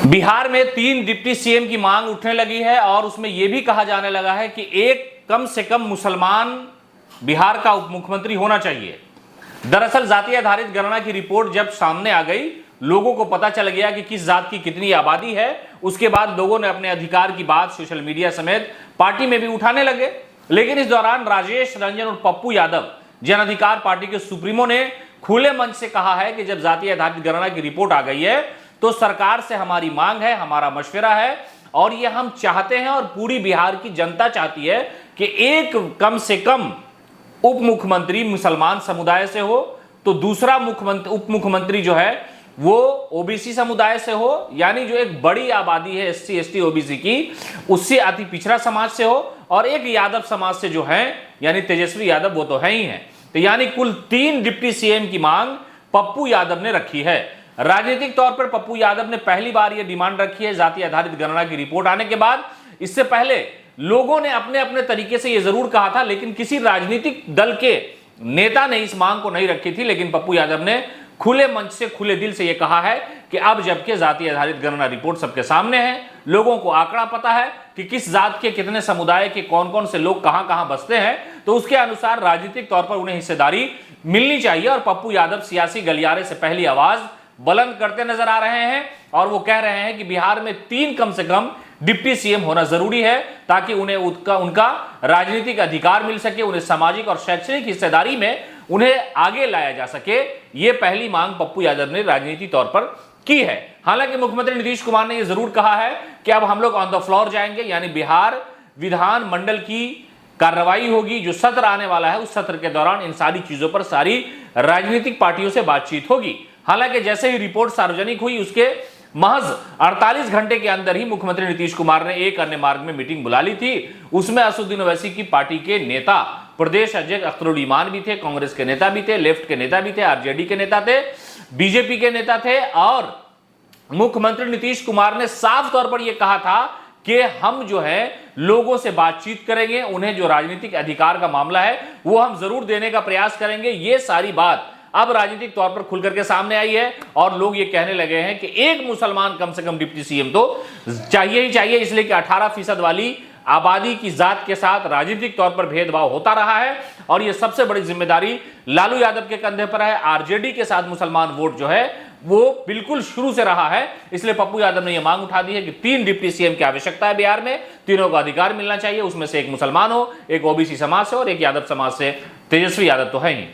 बिहार में 3 deputy CM की मांग उठने लगी है और उसमें यह भी कहा जाने लगा है कि एक कम से कम मुसलमान बिहार का उप मुख्यमंत्री होना चाहिए। दरअसल जाति आधारित गणना की रिपोर्ट जब सामने आ गई, लोगों को पता चल गया कि किस जात की कितनी आबादी है। उसके बाद लोगों ने अपने अधिकार की बात सोशल मीडिया समेत पार्टी में भी उठाने लगे। लेकिन इस दौरान राजेश रंजन और पप्पू यादव जन अधिकार पार्टी के सुप्रीमो ने खुले मंच से कहा है कि जब जाति आधारित गणना की रिपोर्ट आ गई है तो सरकार से हमारी मांग है, हमारा मशवरा है और ये हम चाहते हैं और पूरी बिहार की जनता चाहती है कि एक कम से कम उप मुख्यमंत्री मुसलमान समुदाय से हो, तो दूसरा उप मुख्यमंत्री जो है वो ओबीसी समुदाय से हो, यानी जो एक बड़ी आबादी है एससी एसटी ओबीसी की, उससे अति पिछड़ा समाज से हो, और एक यादव समाज से जो है यानी तेजस्वी यादव, वो तो है ही है। तो यानी कुल 3 डिप्टी सीएम की मांग पप्पू यादव ने रखी है। राजनीतिक तौर पर पप्पू यादव ने पहली बार यह डिमांड रखी है जाति आधारित गणना की रिपोर्ट आने के बाद। इससे पहले लोगों ने अपने अपने तरीके से यह जरूर कहा था, लेकिन किसी राजनीतिक दल के नेता ने इस मांग को नहीं रखी थी। लेकिन पप्पू यादव ने खुले मंच से, खुले दिल से यह कहा है कि अब जबकि जाति आधारित गणना रिपोर्ट सबके सामने है, लोगों को आंकड़ा पता है कि किस जात के कितने समुदाय के कौन कौन से लोग कहां कहां बसते हैं, तो उसके अनुसार राजनीतिक तौर पर उन्हें हिस्सेदारी मिलनी चाहिए। और पप्पू यादव सियासी गलियारे से पहली आवाज बुलंद करते नजर आ रहे हैं और वो कह रहे हैं कि बिहार में 3 कम से कम डिप्टी सीएम होना जरूरी है, ताकि उन्हें उनका राजनीतिक अधिकार मिल सके, उन्हें सामाजिक और शैक्षणिक हिस्सेदारी में उन्हें आगे लाया जा सके। ये पहली मांग पप्पू यादव ने राजनीतिक तौर पर की है। हालांकि मुख्यमंत्री नीतीश कुमार ने यह जरूर कहा है कि अब हम लोग ऑन द फ्लोर जाएंगे, यानी बिहार विधान मंडल की कार्रवाई होगी। जो सत्र आने वाला है उस सत्र के दौरान इन सारी चीजों पर सारी राजनीतिक पार्टियों से बातचीत होगी। हालांकि जैसे ही रिपोर्ट सार्वजनिक हुई उसके महज 48 घंटे के अंदर ही मुख्यमंत्री नीतीश कुमार ने एक अन्य मार्ग में मीटिंग बुला ली थी। उसमें असदुद्दीन ओवैसी की पार्टी के नेता, प्रदेश अध्यक्ष अख्तरुल ईमान भी थे, कांग्रेस के नेता भी थे, लेफ्ट के नेता भी थे, आरजेडी के नेता थे, बीजेपी के नेता थे। और मुख्यमंत्री नीतीश कुमार ने साफ तौर पर यह कहा था कि हम जो है लोगों से बातचीत करेंगे, उन्हें जो राजनीतिक अधिकार का मामला है वो हम जरूर देने का प्रयास करेंगे। ये सारी बात अब राजनीतिक तौर पर खुल करके सामने आई है और लोग ये कहने लगे हैं कि एक मुसलमान कम से कम डिप्टी सीएम तो चाहिए ही चाहिए, इसलिए कि 18% वाली आबादी की जात के साथ राजनीतिक तौर पर भेदभाव होता रहा है और यह सबसे बड़ी जिम्मेदारी लालू यादव के कंधे पर है। आरजेडी के साथ मुसलमान वोट जो है वो बिल्कुल शुरू से रहा है। इसलिए पप्पू यादव ने यह मांग उठा दी है कि 3 डिप्टी सीएम की आवश्यकता है बिहार में, तीनों का अधिकार मिलना चाहिए। उसमें से एक मुसलमान हो, एक ओबीसी समाज से और एक यादव समाज से। तेजस्वी यादव तो है ही।